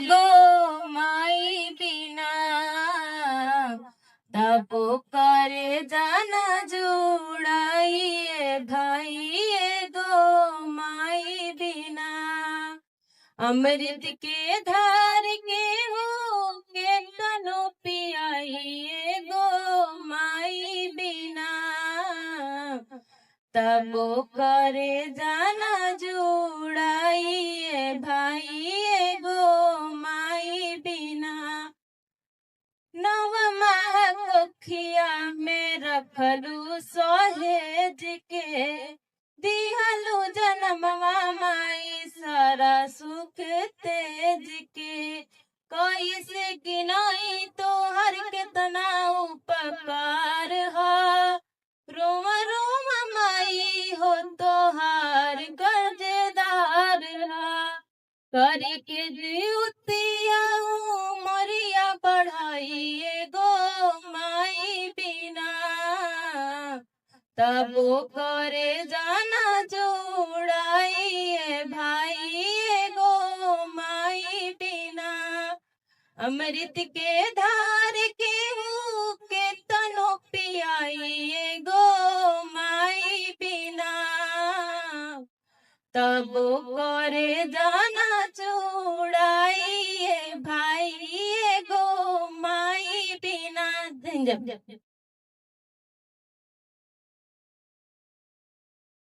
गो माई बिना, तब करे जाना जुड़ाइए भाई गो माई बिना। अमृत के धार के हो के तनो पियाइए गो माई बिना, तब करे जाना जुड़ाइए भाई गो माई बिना। नव माह कोखिया में रखलू सहेज के, दिहलू जन्मवा माई सारा सुख तेज के। कैसे गिनाई तोहर केतना उपकार हा, रोम रोम माई हो तोहार कर्जदार हा। करी के जीवतिया मरिया बढ़ाइए गो माई बिना, तब करे जाना जुड़ाइए भाई गो माई बिना। अमृत के धार के हो के तनो पियाइए गो माई बिना, तब करे जाना जुड़ाइए भाई गो माई बिना।